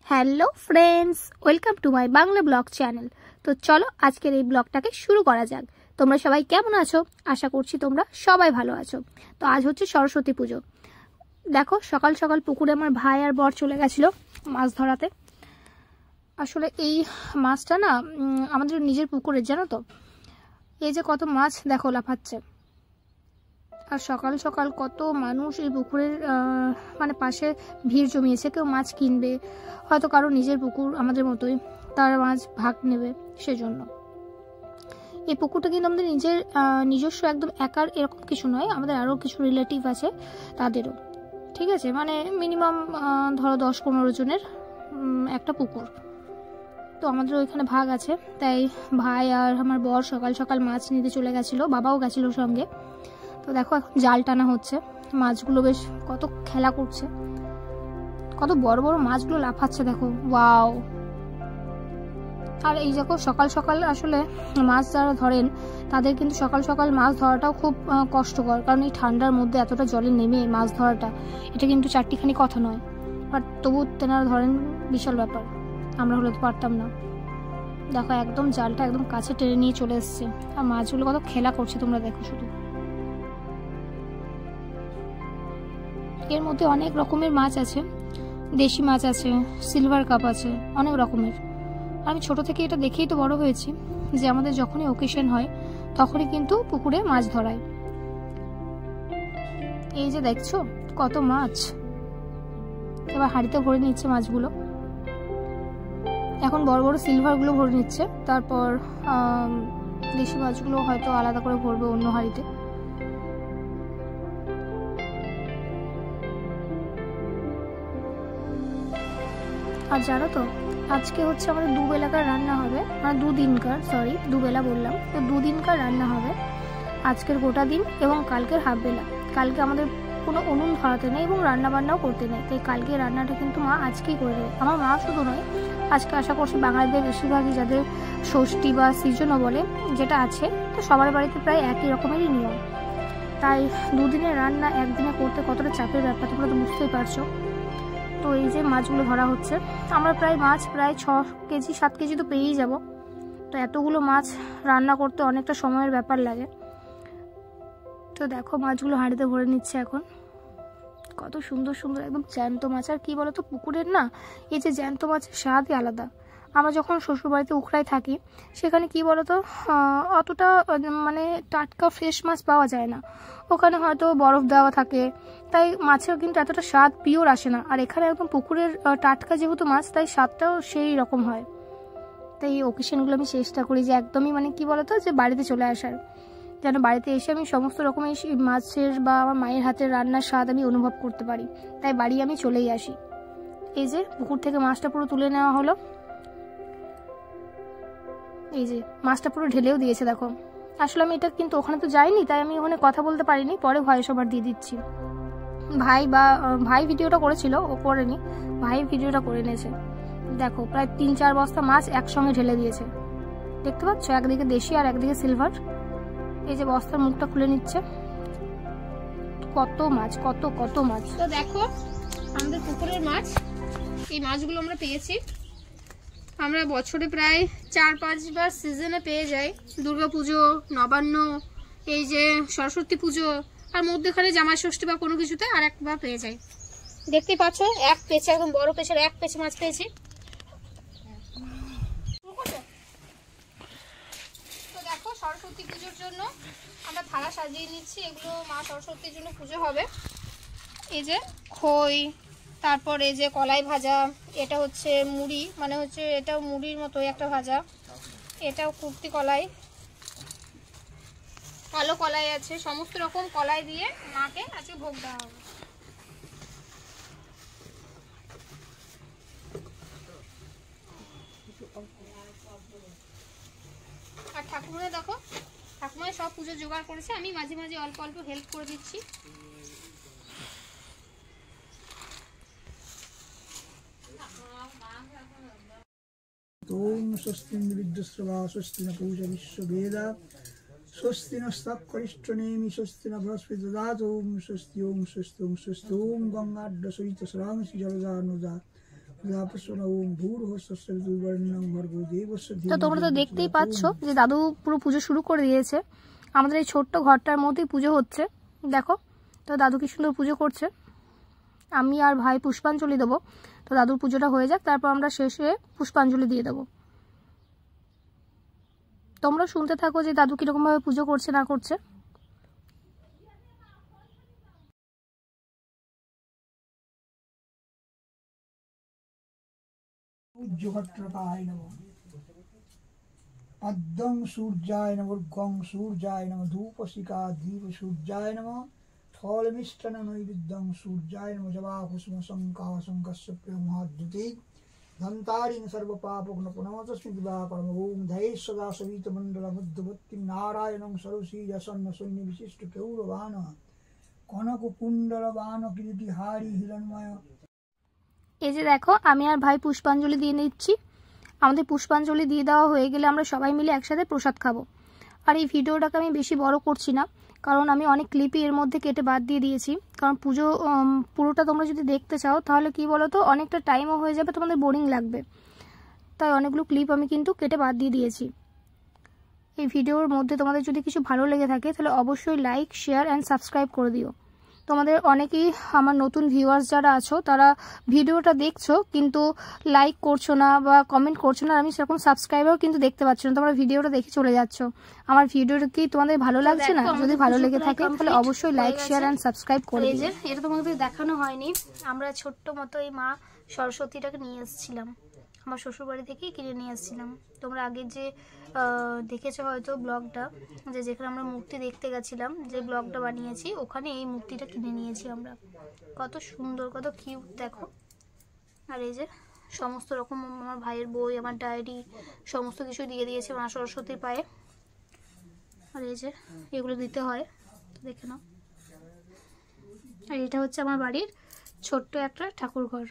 Hello friends, welcome to my Bangla blog channel. তো চলো আজকের এই ব্লগটাকে শুরু করা যাক। তোমরা সবাই কেমন আছো? আশা করছি তোমরা সবাই ভালো আছো। তো আজ হচ্ছে সরস্বতী পুজো। দেখো সকাল সকাল পুকুরে আমার ভাই আর বর চলে গেছিলো মাছ ধরাতে। আসলে এই মাছটা না আমাদের নিজের পুকুরের, জানো তো। এই যে কত মাছ দেখো লাফাচ্ছে। আর সকাল সকাল কত মানুষ এই পুকুরের মানে পাশে ভিড় জমিয়েছে। কেউ মাছ কিনবে, হয়তো কারো নিজের পুকুর আমাদের মতোই, তারা মাছ ভাগ নেবে। সেজন্য এই পুকুরটা কিন্তু আমাদের নিজস্ব, একদম একার এরকম কিছু নয়। আমাদের আরও কিছু রিলেটিভ আছে, তাদেরও। ঠিক আছে, মানে মিনিমাম ধরো 10-15 জনের একটা পুকুর। তো আমাদের ওইখানে ভাগ আছে। তাই ভাই আর আমার বর সকাল সকাল মাছ নিতে চলে গেছিলো, বাবাও গেছিলো সঙ্গে। তো দেখো এখন জাল টানা হচ্ছে। মাছগুলো বেশ কত খেলা করছে, কত বড় বড় মাছগুলো লাফাচ্ছে দেখো, ওয়াও। আর এই দেখো সকাল সকাল আসলে মাছ যারা ধরেন তাদের কিন্তু সকাল সকাল মাছ ধরাটাও খুব কষ্টকর, কারণ এই ঠান্ডার মধ্যে এতটা জলে নেমে মাছ ধরাটা, এটা কিন্তু চারটিখানি কথা নয়। বাট তবু তেনারা ধরেন, বিশাল ব্যাপার। আমরা হলে তো পারতাম না। দেখো একদম জালটা একদম কাছে টেনে নিয়ে চলে এসছে, আর মাছগুলো কত খেলা করছে তোমরা দেখো শুধু। এর মধ্যে অনেক রকমের মাছ আছে, দেশি মাছ আছে, সিলভার কাপ আছে, অনেক রকমের। আমি ছোট থেকে এটা দেখেই তো বড় হয়েছি যে আমাদের যখনই ওকেশন হয় তখনই কিন্তু পুকুরে মাছ ধরায়। এই যে দেখছো কত মাছ, এবার হাঁড়িতে ভরে নিচ্ছে মাছগুলো। এখন বড় বড় সিলভারগুলো ভরে নিচ্ছে, তারপর দেশি মাছগুলো হয়তো আলাদা করে ভরবে অন্য হাঁড়িতে। আর জানো তো আজকে হচ্ছে আমাদের দুবেলাকার রান্না হবে, মানে দুবেলা বললাম তো, দুদিনকার রান্না হবে। আজকের গোটা দিন এবং কালকের হাফ বেলা। কালকে আমাদের কোনো উনুন ধরাতে নেই এবং রান্না বান্নাও করতে নেই, তাই কালকে রান্নাটা কিন্তু মা আজকেই করে দেবে। আমার মা শুধু নয়, আজকে আশা করছি বাঙালিদের বেশিরভাগই যাদের ষষ্ঠী বা সৃজনও বলে যেটা আছে, তো সবার বাড়িতে প্রায় একই রকমেরই নিয়ম। তাই দুদিনের রান্না একদিনে করতে কতটা চাপের ব্যাপার তোমরা তো বুঝতেই পারছো। তো এই যে মাছগুলো ধরা হচ্ছে, আমরা মাছ প্রায় 6 কেজি 7 কেজি তো পেয়েই যাব। তো এতগুলো মাছ রান্না করতে অনেকটা সময়ের ব্যাপার লাগে। তো দেখো মাছগুলো হাঁড়িতে ভরে নিচ্ছে এখন। কত সুন্দর সুন্দর একদম জ্যান্ত মাছ। আর কি বলতো, পুকুরের না এই যে জ্যান্ত মাছের স্বাদই আলাদা। আমরা যখন শ্বশুরবাড়িতে উখড়ায় থাকি সেখানে কি বলতো অতটা মানে টাটকা ফ্রেশ মাছ পাওয়া যায় না। ওখানে হয়তো বরফ দেওয়া থাকে, তাই মাছেও কিন্তু এতটা স্বাদ পিওর আসে না। আর এখানে একদম পুকুরের টাটকা যেহেতু মাছ, তাই স্বাদটাও সেই রকম হয়। তাই এই ওকেশনগুলো আমি চেষ্টা করি যে একদমই মানে কি বলতো যে বাড়িতে চলে আসার, যেন বাড়িতে এসে আমি সমস্ত রকমের মাছের বা আমার মায়ের হাতের রান্নার স্বাদ আমি অনুভব করতে পারি। তাই বাড়ি আমি চলেই আসি। এই যে পুকুর থেকে মাছটা পুরো তুলে নেওয়া হলো। এই যে মাছটা পুরো ঢেলেও দিয়েছে দেখো। আসলে আমি এটা কিন্তু ওখানে তো যাইনি, তাই আমি ওখানে কথা বলতে পারিনি, পরে ভয়েস ওভার দিয়ে দিচ্ছি। ভাই ভিডিওটা করেছিল, ও করেনি, ভাই ভিডিওটা করে নিয়েছে। দেখো প্রায় 3-4 বস্তা মাছ একসঙ্গে ঢেলে দিয়েছে, দেখতে পাচ্ছ, একদিকে দেশি আর একদিকে সিলভার। এই যে বস্তার মুখটা খুলে নিচ্ছে, কত মাছ কত মাছ। তো দেখো আমাদের পুকুরের মাছ, এই মাছগুলো আমরা পেয়েছি। আমরা বছরে প্রায় 4-5 বার সিজনে পেয়ে যাই। দুর্গাপুজো, নবান্ন, এই যে সরস্বতী পুজো, আর মধ্যখানে জামাই ষষ্ঠী বা কোনো কিছুতে আর একবার পেয়ে যাই। দেখতেই পাচ্ছ এক পেঁচে, একদম বড় পেঁচের এক পেঁচে মাছ পেয়েছি। তো দেখো সরস্বতী পুজোর জন্য আমরা থালা সাজিয়ে নিচ্ছি। এগুলো মা সরস্বতীর জন্য পুজো হবে। এই যে খই, তারপর এই যে কলাই ভাজা, এটা হচ্ছে মুড়ি, মানে হচ্ছে এটাও মুড়ির মতো একটা ভাজা, এটাও কুর্তি কলাই, কালো কলাই আছে, সমস্ত রকম কলাই দিয়ে মাকে আজকে ভোগ দেওয়া হবে। আর ঠাকুমা দেখো, ঠাকুমা সব পুজো জোগাড় করেছে, আমি মাঝে মাঝে অল্প অল্প হেল্প করে দিচ্ছি। ओम स्वस्ति विद्युस्रवा स्वस्ति न पूजा विश्ववेदा स्वस्ति नस्तक्करिष्ठनेमि स्वस्ति न बृहस्पति ददातु ओम स्वस्ति ओम स्वस्ति ओम स्वस्ति ओम गंगाढ्य सहित सरांसि जलदानुदा তো তোমরা তো দেখতেই পাচ্ছ যে দাদু পুরো পুজো শুরু করে দিয়েছে। আমাদের এই ছোট্ট ঘরটার মধ্যেই পুজো হচ্ছে, দেখো। তো দাদু কি সুন্দর পুজো করছে। আমি আর ভাই পুষ্পাঞ্জলি দেবো। তো দাদুর পুজোটা হয়ে যাক, তারপর আমরা শেষে পুষ্পাঞ্জলি দিয়ে দেবো। তোমরা শুনতে থাকো যে দাদু কিরকমভাবে পুজো করছে না করছে। पद्मं सूर्याय नमः उर्गं सूर्याय नमः धूपशिखा दीप सूर्याय नमः फलमिष्टन नैवेद्यं सूर्याय नमः जवाकुसुम शङ्काशङ्कस्य प्रेमहाद्युते धन्तारिं सर्वपापघ्नपुनमतस्मि दिवाकरम् ॐ धैर्य सदा सवितमण्डलमध्यवर्तिं नारायणं सरसीजसन्न सैन्यविशिष्टकेौरवान् कनककुण्डलवान् किरीटिहारी हिरण्मय। এই যে দেখো আমি আর ভাই পুষ্পাঞ্জলি দিয়ে নিচ্ছি। আমাদের পুষ্পাঞ্জলি দিয়ে দেওয়া হয়ে গেলে আমরা সবাই মিলে একসাথে প্রসাদ খাবো। আর এই ভিডিওটাকে আমি বেশি বড় করছি না, কারণ আমি অনেক ক্লিপই এর মধ্যে কেটে বাদ দিয়ে দিয়েছি। কারণ পুজো পুরোটা তোমরা যদি দেখতে চাও তাহলে কি বলো তো, অনেকটা টাইমও হয়ে যাবে, তোমাদের বোরিং লাগবে। তাই অনেকগুলো ক্লিপ আমি কিন্তু কেটে বাদ দিয়ে দিয়েছি। এই ভিডিওর মধ্যে তোমাদের যদি কিছু ভালো লেগে থাকে তাহলে অবশ্যই লাইক, শেয়ার অ্যান্ড সাবস্ক্রাইব করে দিও। তোমাদের অনেকেই আমার নতুন ভিউয়ার্স যারা আছো তারা ভিডিওটা দেখছো কিন্তু লাইক করছো না বা কমেন্ট করছো না, আমি সেরকম সাবস্ক্রাইবারও কিন্তু দেখতে পাচ্ছ না, তোমরা ভিডিওটা দেখে চলে যাচ্ছ। আমার ভিডিওটা কি তোমাদের ভালো লাগছে না? যদি ভালো লেগে থাকে তাহলে অবশ্যই লাইক, শেয়ার অ্যান্ড সাবস্ক্রাইব করে দিও। এটা তোমাদের দেখানো হয়নি, আমরা ছোট্ট মতো এই মা সরস্বতীটাকে নিয়ে এসেছিলাম, আমার শ্বশুরবাড়ি থেকেই কিনে নিয়ে এসেছিলাম। তোমরা আগে যে দেখেছো হয়তো ব্লগটা, যেখানে আমরা মূর্তি দেখতে গেছিলাম, যে ব্লগটা বানিয়েছি ওখানে এই মূর্তিটা কিনে নিয়েছি আমরা। কত সুন্দর, কত কিউট দেখো। আর এই যে সমস্ত রকম আমার ভাইয়ের বই, আমার ডায়েরি সমস্ত কিছু দিয়ে দিয়েছে মা সরস্বতীর পায়ে। আর এই যে এগুলো দিতে হয়, দেখে নাও। আর এটা হচ্ছে আমার বাড়ির ছোট্ট একটা ঠাকুর ঘর।